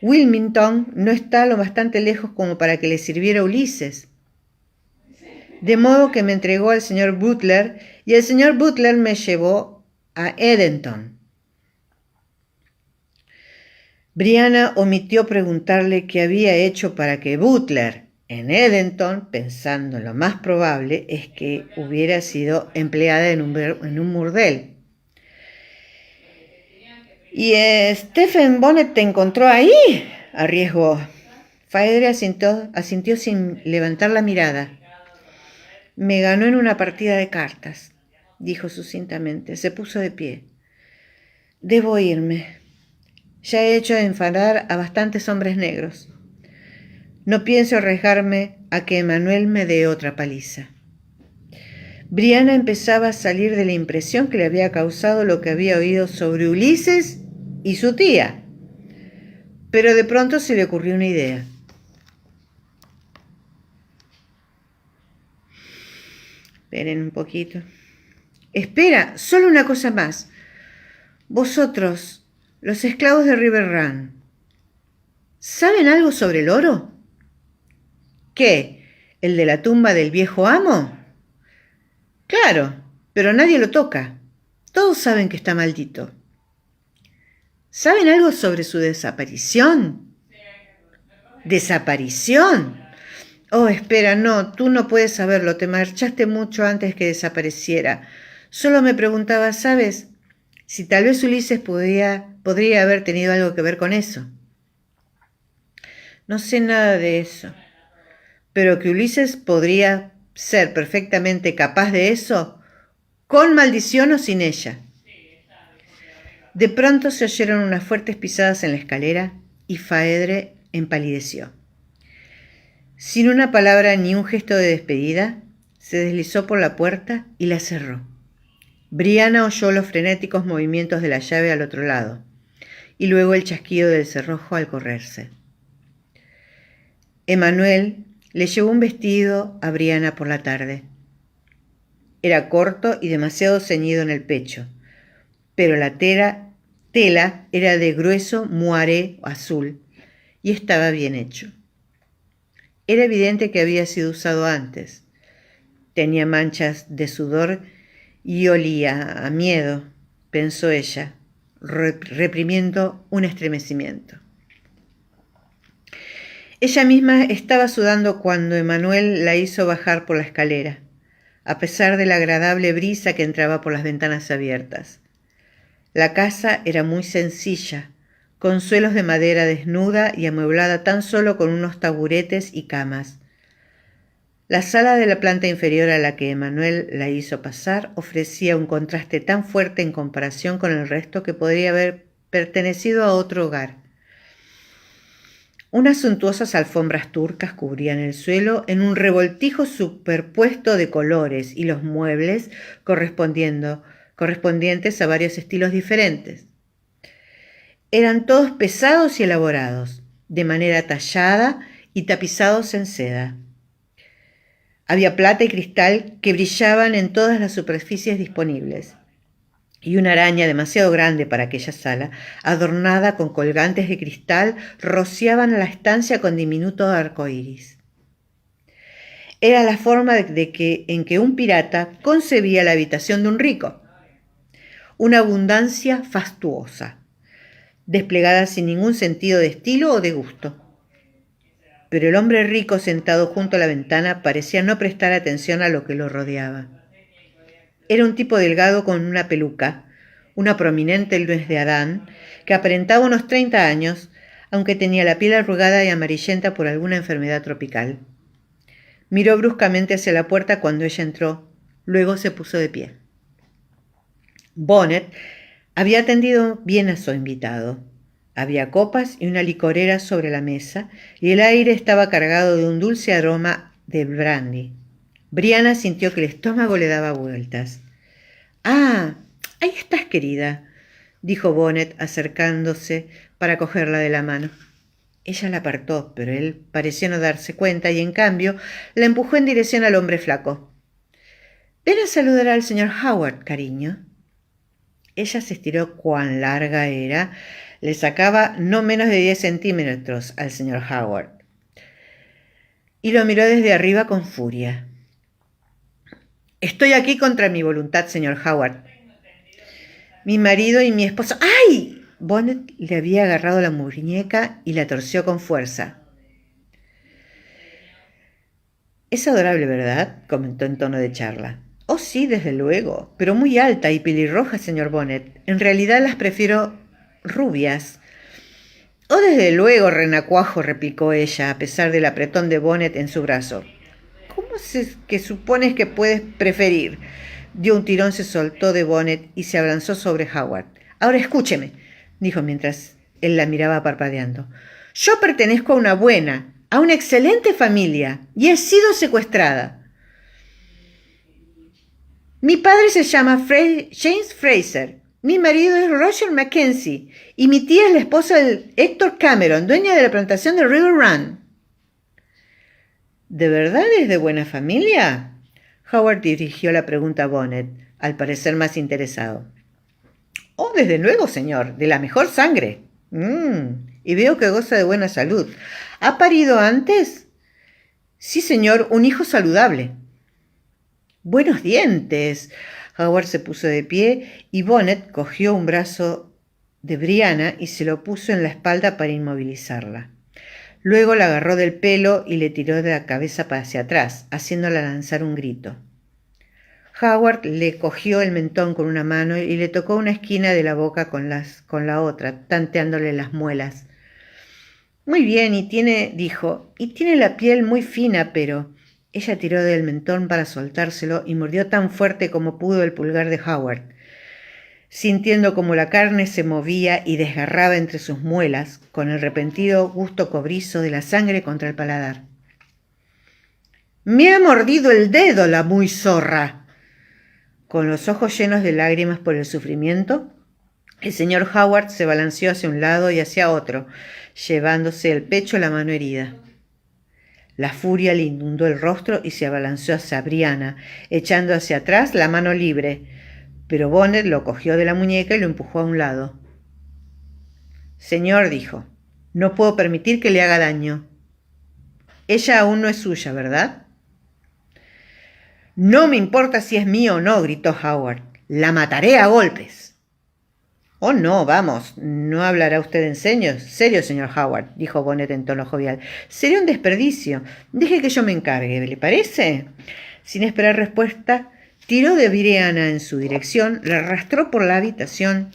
Wilmington no está lo bastante lejos como para que le sirviera Ulises. De modo que me entregó al señor Butler y el señor Butler me llevó a Edenton. Brianna omitió preguntarle qué había hecho para que Butler, en Edenton, pensando en lo más probable, es que hubiera sido empleada en un burdel. «¿Y Stephen Bonnet te encontró ahí?», arriesgó. Faedre asintió sin levantar la mirada. «Me ganó en una partida de cartas», dijo sucintamente. Se puso de pie. «Debo irme. Ya he hecho enfadar a bastantes hombres negros. No pienso arriesgarme a que Emanuel me dé otra paliza». Brianna empezaba a salir de la impresión que le había causado lo que había oído sobre Ulises y su tía. Pero de pronto se le ocurrió una idea. Esperen un poquito. «Espera, solo una cosa más. Vosotros, los esclavos de River Run, ¿saben algo sobre el oro?» «¿Qué? ¿El de la tumba del viejo amo?» «Claro, pero nadie lo toca. Todos saben que está maldito». «¿Saben algo sobre su desaparición?» «¿Desaparición? Oh, espera, no, tú no puedes saberlo, te marchaste mucho antes que desapareciera. Solo me preguntaba, ¿sabes? Si tal vez Ulises podría haber tenido algo que ver con eso». «No sé nada de eso. Pero que Ulises podría ser perfectamente capaz de eso, con maldición o sin ella». De pronto se oyeron unas fuertes pisadas en la escalera y Faedre empalideció. Sin una palabra ni un gesto de despedida, se deslizó por la puerta y la cerró. Brianna oyó los frenéticos movimientos de la llave al otro lado, y luego el chasquido del cerrojo al correrse. Emanuel le llevó un vestido a Brianna por la tarde. Era corto y demasiado ceñido en el pecho, pero la tela era de grueso moiré azul y estaba bien hecho. Era evidente que había sido usado antes. Tenía manchas de sudor y olía a miedo, pensó ella, reprimiendo un estremecimiento. Ella misma estaba sudando cuando Emanuel la hizo bajar por la escalera, a pesar de la agradable brisa que entraba por las ventanas abiertas. La casa era muy sencilla, con suelos de madera desnuda y amueblada tan solo con unos taburetes y camas. La sala de la planta inferior a la que Emanuel la hizo pasar ofrecía un contraste tan fuerte en comparación con el resto que podría haber pertenecido a otro hogar. Unas suntuosas alfombras turcas cubrían el suelo en un revoltijo superpuesto de colores y los muebles correspondientes a varios estilos diferentes. Eran todos pesados y elaborados, de manera tallada y tapizados en seda. Había plata y cristal que brillaban en todas las superficies disponibles, y una araña demasiado grande para aquella sala, adornada con colgantes de cristal, rociaban la estancia con diminutos arcoíris. Era la forma en que un pirata concebía la habitación de un rico, una abundancia fastuosa, desplegada sin ningún sentido de estilo o de gusto. Pero el hombre rico sentado junto a la ventana parecía no prestar atención a lo que lo rodeaba. Era un tipo delgado con una peluca, una prominente nuez de Adán, que aparentaba unos 30 años, aunque tenía la piel arrugada y amarillenta por alguna enfermedad tropical. Miró bruscamente hacia la puerta cuando ella entró, luego se puso de pie. Bonnet había atendido bien a su invitado. Había copas y una licorera sobre la mesa, y el aire estaba cargado de un dulce aroma de brandy. Brianna sintió que el estómago le daba vueltas. «Ah, ahí estás, querida», dijo Bonnet acercándose para cogerla de la mano. Ella la apartó, pero él pareció no darse cuenta y en cambio la empujó en dirección al hombre flaco. «Ven a saludar al señor Howard, cariño». Ella se estiró cuán larga era. Le sacaba no menos de 10 centímetros al señor Howard. Y lo miró desde arriba con furia. «Estoy aquí contra mi voluntad, señor Howard. Mi marido y mi esposo...» «¡Ay!», Bonnet le había agarrado la muñeca y la torció con fuerza. «Es adorable, ¿verdad?», comentó en tono de charla. «Oh, sí, desde luego, pero muy alta y pelirroja, señor Bonnet. En realidad las prefiero rubias». «Oh, desde luego, renacuajo», replicó ella, a pesar del apretón de Bonnet en su brazo. «¿Cómo es que supones que puedes preferir?». Dio un tirón, se soltó de Bonnet y se abalanzó sobre Howard. «Ahora escúcheme», dijo mientras él la miraba parpadeando. «Yo pertenezco a una excelente familia, y he sido secuestrada. Mi padre se llama James Fraser, mi marido es Roger Mackenzie, y mi tía es la esposa de Héctor Cameron, dueña de la plantación de River Run». «¿De verdad es de buena familia?». Howard dirigió la pregunta a Bonnet, al parecer más interesado. «Oh, desde luego, señor, de la mejor sangre. Y veo que goza de buena salud. ¿Ha parido antes?». «Sí, señor, un hijo saludable». «Buenos dientes». Howard se puso de pie y Bonnet cogió un brazo de Brianna y se lo puso en la espalda para inmovilizarla. Luego la agarró del pelo y le tiró de la cabeza hacia atrás, haciéndola lanzar un grito. Howard le cogió el mentón con una mano y le tocó una esquina de la boca con la otra, tanteándole las muelas. «Muy bien, dijo, y tiene la piel muy fina, pero…». Ella tiró del mentón para soltárselo y mordió tan fuerte como pudo el pulgar de Howard, sintiendo como la carne se movía y desgarraba entre sus muelas, con el repentino gusto cobrizo de la sangre contra el paladar. «Me ha mordido el dedo, la muy zorra». Con los ojos llenos de lágrimas por el sufrimiento, el señor Howard se balanceó hacia un lado y hacia otro, llevándose el pecho la mano herida. La furia le inundó el rostro y se abalanzó hacia Brianna, echando hacia atrás la mano libre, pero Bonnet lo cogió de la muñeca y lo empujó a un lado. «Señor», dijo, «no puedo permitir que le haga daño. Ella aún no es suya, ¿verdad?». «No me importa si es mío o no», gritó Howard. «La mataré a golpes». «Oh, no, vamos, no hablará usted en serio, señor Howard», dijo Bonnet en tono jovial. «Sería un desperdicio. Deje que yo me encargue, ¿le parece?». Sin esperar respuesta, tiró de Brianna en su dirección, la arrastró por la habitación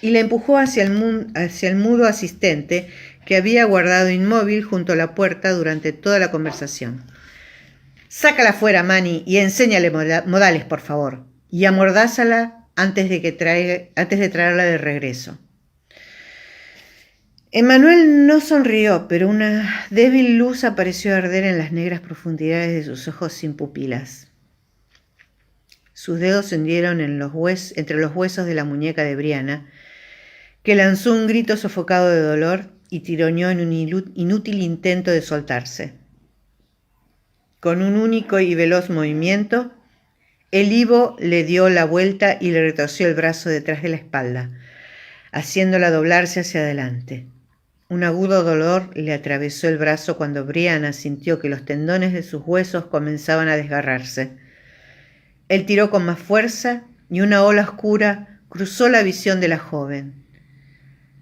y la empujó hacia el mudo asistente que había guardado inmóvil junto a la puerta durante toda la conversación. «Sácala fuera, Manny, y enséñale modales, por favor, y amordázala antes de traerla de regreso». Emmanuel no sonrió, pero una débil luz apareció arder en las negras profundidades de sus ojos sin pupilas. Sus dedos se hundieron entre los huesos de la muñeca de Brianna, que lanzó un grito sofocado de dolor y tironeó en un inútil intento de soltarse. Con un único y veloz movimiento, el Ivo le dio la vuelta y le retorció el brazo detrás de la espalda, haciéndola doblarse hacia adelante. Un agudo dolor le atravesó el brazo cuando Brianna sintió que los tendones de sus huesos comenzaban a desgarrarse. Él tiró con más fuerza y una ola oscura cruzó la visión de la joven,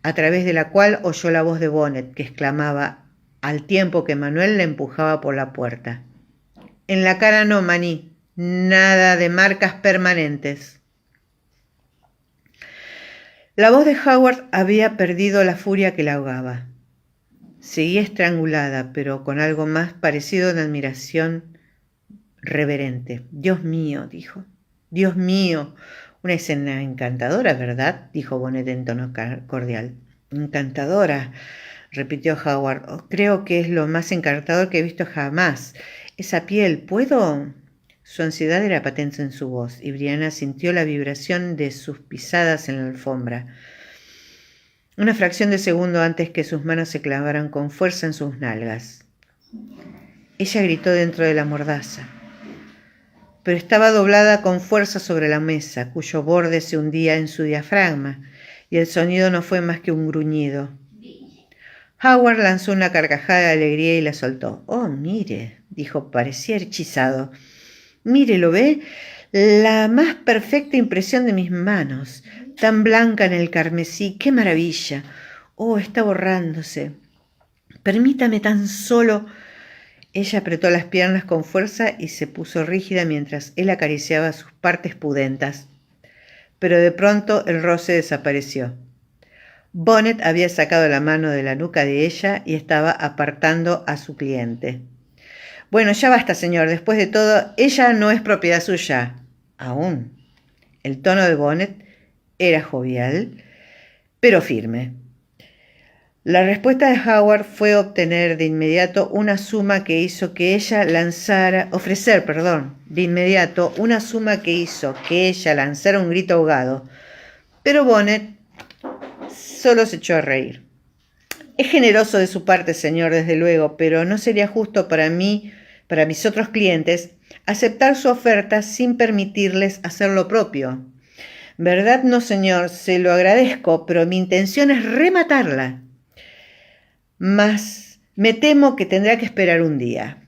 a través de la cual oyó la voz de Bonnet, que exclamaba, al tiempo que Manuel la empujaba por la puerta: «En la cara no, Maní. Nada de marcas permanentes». La voz de Howard había perdido la furia que la ahogaba. Seguía estrangulada, pero con algo más parecido a una admiración reverente. «Dios mío», dijo. «Dios mío. Una escena encantadora, ¿verdad?», dijo Bonnet en tono cordial. «Encantadora», repitió Howard. «Oh, creo que es lo más encantador que he visto jamás. Esa piel, ¿puedo...». Su ansiedad era patente en su voz, y Brianna sintió la vibración de sus pisadas en la alfombra. Una fracción de segundo antes que sus manos se clavaran con fuerza en sus nalgas. Ella gritó dentro de la mordaza, pero estaba doblada con fuerza sobre la mesa, cuyo borde se hundía en su diafragma, y el sonido no fue más que un gruñido. Howard lanzó una carcajada de alegría y la soltó. «Oh, mire», dijo, parecía hechizado. «Mire, ¿lo ve? La más perfecta impresión de mis manos. tan blanca en el carmesí, qué maravilla. Oh, está borrándose. Permítame tan solo. Ella apretó las piernas con fuerza y se puso rígida mientras él acariciaba sus partes pudentas. Pero de pronto el roce desapareció. Bonnet había sacado la mano de la nuca de ella y estaba apartando a su cliente. Bueno, ya basta, señor. Después de todo, ella no es propiedad suya. Aún. El tono de Bonnet era jovial, pero firme. La respuesta de Howard fue obtener de inmediato una suma que hizo que ella lanzara un grito ahogado. Pero Bonnet solo se echó a reír. Es generoso de su parte, señor, desde luego, pero no sería justo para mí, para mis otros clientes, aceptar su oferta sin permitirles hacer lo propio. ¿Verdad? No, señor, se lo agradezco, pero mi intención es rematarla. Mas me temo que tendrá que esperar un día.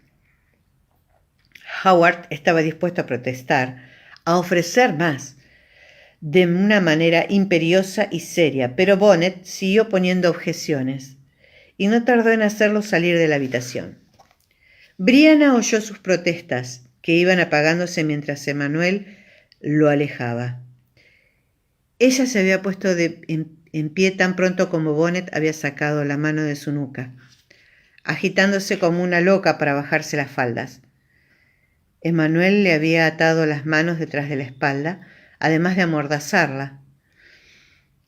Howard estaba dispuesto a protestar, a ofrecer más, de una manera imperiosa y seria, pero Bonnet siguió poniendo objeciones, y no tardó en hacerlo salir de la habitación. Brianna oyó sus protestas, que iban apagándose mientras Emmanuel lo alejaba. Ella se había puesto en pie tan pronto como Bonnet había sacado la mano de su nuca, agitándose como una loca para bajarse las faldas. Emmanuel le había atado las manos detrás de la espalda, además de amordazarla.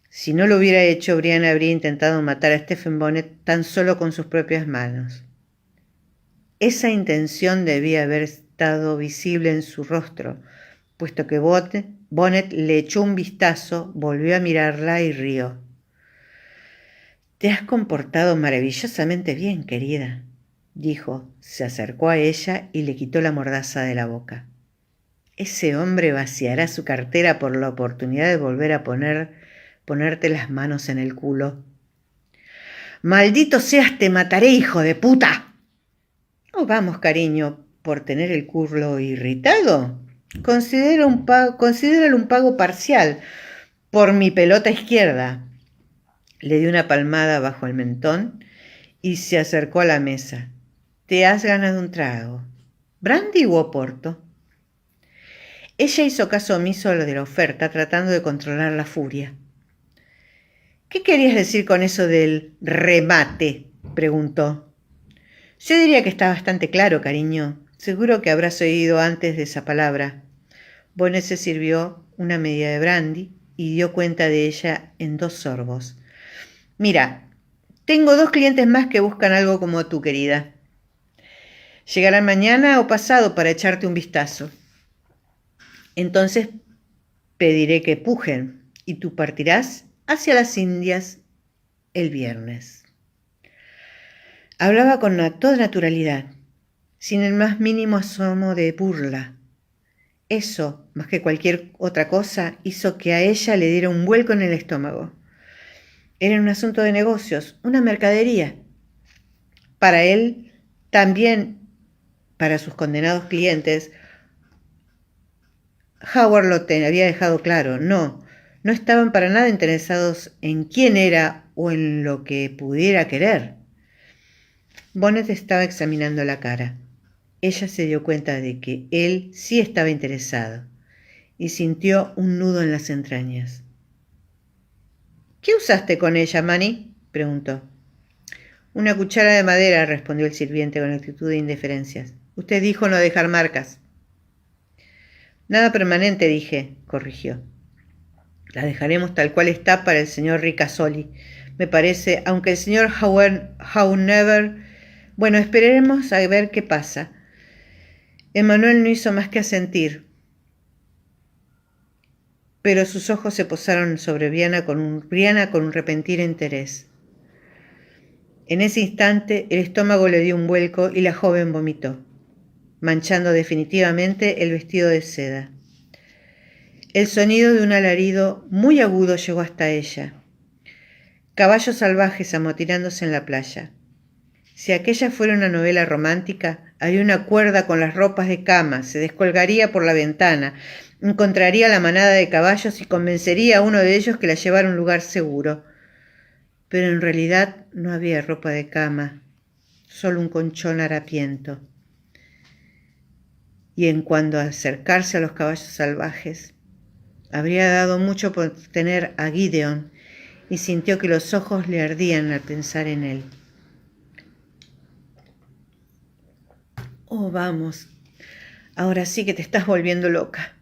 Si no lo hubiera hecho, Brianna habría intentado matar a Stephen Bonnet tan solo con sus propias manos. Esa intención debía haber estado visible en su rostro, puesto que Bonnet le echó un vistazo, volvió a mirarla y rió. «Te has comportado maravillosamente bien, querida», dijo. Se acercó a ella y le quitó la mordaza de la boca. «Ese hombre vaciará su cartera por la oportunidad de volver a ponerte las manos en el culo». «Maldito seas, te mataré, hijo de puta». «Oh, vamos, cariño, por tener el culo irritado. Considéralo un pago parcial por mi pelota izquierda». Le dio una palmada bajo el mentón y se acercó a la mesa. «Te has ganado un trago. ¿Brandy u oporto?» Ella hizo caso omiso a lo de la oferta, tratando de controlar la furia. «¿Qué querías decir con eso del remate?», preguntó. «Yo diría que está bastante claro, cariño. Seguro que habrás oído antes de esa palabra». Bonnet se sirvió una medida de brandy y dio cuenta de ella en 2 sorbos. «Mira, tengo 2 clientes más que buscan algo como tú, querida. Llegarán mañana o pasado para echarte un vistazo. Entonces pediré que pujen y tú partirás hacia las Indias el viernes». Hablaba con toda naturalidad, sin el más mínimo asomo de burla. Eso, más que cualquier otra cosa, hizo que a ella le diera un vuelco en el estómago. Era un asunto de negocios, una mercadería. Para él, también para sus condenados clientes, Howard lo había dejado claro. No estaban para nada interesados en quién era o en lo que pudiera querer. Bonnet estaba examinando la cara. Ella se dio cuenta de que él sí estaba interesado y sintió un nudo en las entrañas. «¿Qué usaste con ella, Manny?», preguntó. «Una cuchara de madera», respondió el sirviente con actitud de indiferencia. «Usted dijo no dejar marcas». «Nada permanente, dije», corrigió. «La dejaremos tal cual está para el señor Ricasoli, me parece, aunque el señor Hownever... Bueno, esperaremos a ver qué pasa». Emmanuel no hizo más que asentir, pero sus ojos se posaron sobre Brianna con un repentino interés. En ese instante el estómago le dio un vuelco y la joven vomitó, manchando definitivamente el vestido de seda. El sonido de un alarido muy agudo llegó hasta ella. Caballos salvajes amotinándose en la playa. Si aquella fuera una novela romántica, haría una cuerda con las ropas de cama, se descolgaría por la ventana, Encontraría la manada de caballos y convencería a uno de ellos que la llevara a un lugar seguro. Pero en realidad no había ropa de cama, solo un colchón harapiento. Y en cuanto a acercarse a los caballos salvajes, habría dado mucho por tener a Gideon y sintió que los ojos le ardían al pensar en él. Oh, vamos, ahora sí que te estás volviendo loca,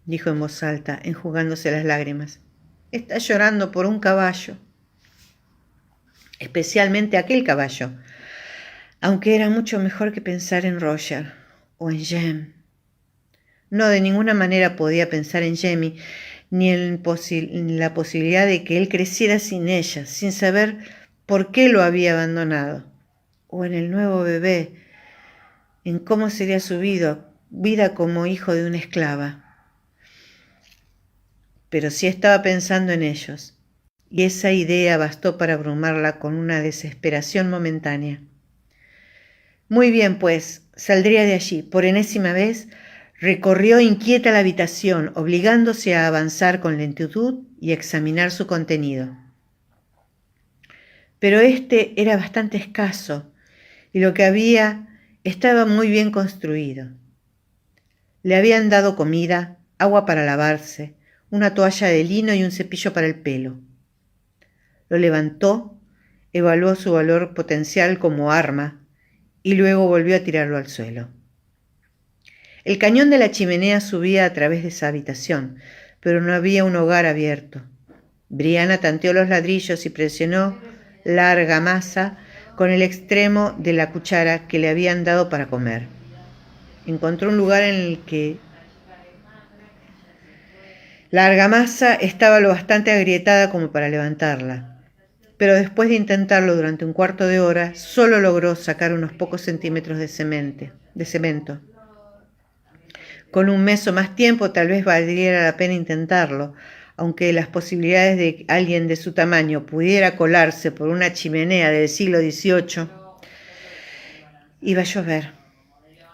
dijo en voz alta, enjugándose las lágrimas. Estás llorando por un caballo, especialmente aquel caballo, aunque era mucho mejor que pensar en Roger o en Jem. No, de ninguna manera podía pensar en Jamie, ni en la posibilidad de que él creciera sin ella, sin saber por qué lo había abandonado, o en el nuevo bebé, en cómo sería su vida como hijo de una esclava. Pero sí estaba pensando en ellos, y esa idea bastó para abrumarla con una desesperación momentánea. Muy bien, pues, saldría de allí. Por enésima vez, recorrió inquieta la habitación, obligándose a avanzar con lentitud y examinar su contenido. Pero este era bastante escaso, y lo que había estaba muy bien construido. Le habían dado comida, agua para lavarse, una toalla de lino y un cepillo para el pelo. Lo levantó, evaluó su valor potencial como arma y luego volvió a tirarlo al suelo. El cañón de la chimenea subía a través de esa habitación, pero no había un hogar abierto. Brianna tanteó los ladrillos y presionó la argamasa con el extremo de la cuchara que le habían dado para comer. Encontró un lugar en el que la argamasa estaba lo bastante agrietada como para levantarla, pero después de intentarlo durante un cuarto de hora, solo logró sacar unos pocos centímetros de cemento. Con un mes o más tiempo tal vez valiera la pena intentarlo, aunque las posibilidades de que alguien de su tamaño pudiera colarse por una chimenea del siglo XVIII. Iba a llover.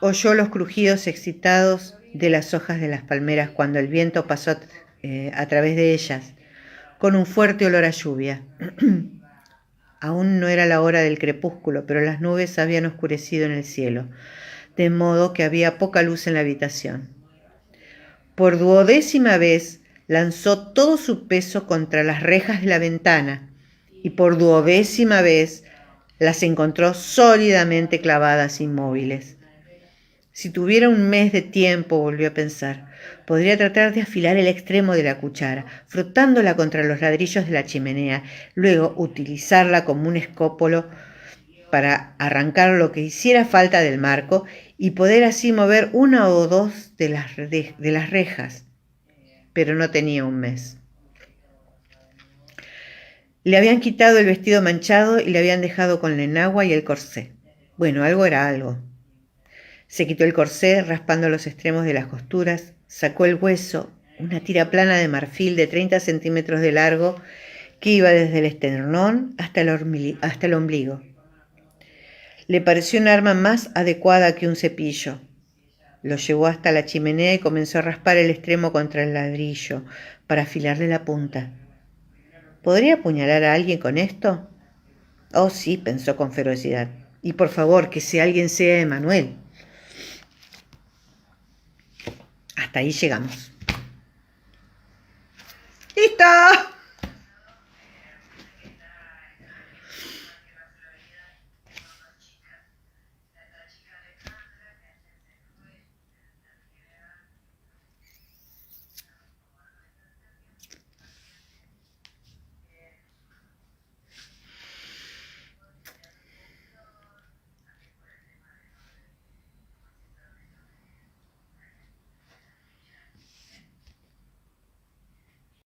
Oyó los crujidos excitados de las hojas de las palmeras cuando el viento pasó a través de ellas, con un fuerte olor a lluvia. Aún no era la hora del crepúsculo, pero las nubes habían oscurecido en el cielo, de modo que había poca luz en la habitación. Por 12ª vez lanzó todo su peso contra las rejas de la ventana y por 12ª vez las encontró sólidamente clavadas inmóviles. Si tuviera un mes de tiempo, volvió a pensar, podría tratar de afilar el extremo de la cuchara, frotándola contra los ladrillos de la chimenea, luego utilizarla como un escópolo para arrancar lo que hiciera falta del marco y poder así mover una o dos de las rejas. Pero no tenía un mes. Le habían quitado el vestido manchado y le habían dejado con la enagua y el corsé. Bueno, algo era algo. Se quitó el corsé raspando los extremos de las costuras, sacó el hueso, una tira plana de marfil de 30 centímetros de largo que iba desde el esternón hasta el ombligo. Le pareció un arma más adecuada que un cepillo. Lo llevó hasta la chimenea y comenzó a raspar el extremo contra el ladrillo para afilarle la punta. ¿Podría apuñalar a alguien con esto? Oh, sí, pensó con ferocidad. Y por favor, que si alguien sea Emanuel. Hasta ahí llegamos. ¡Listo!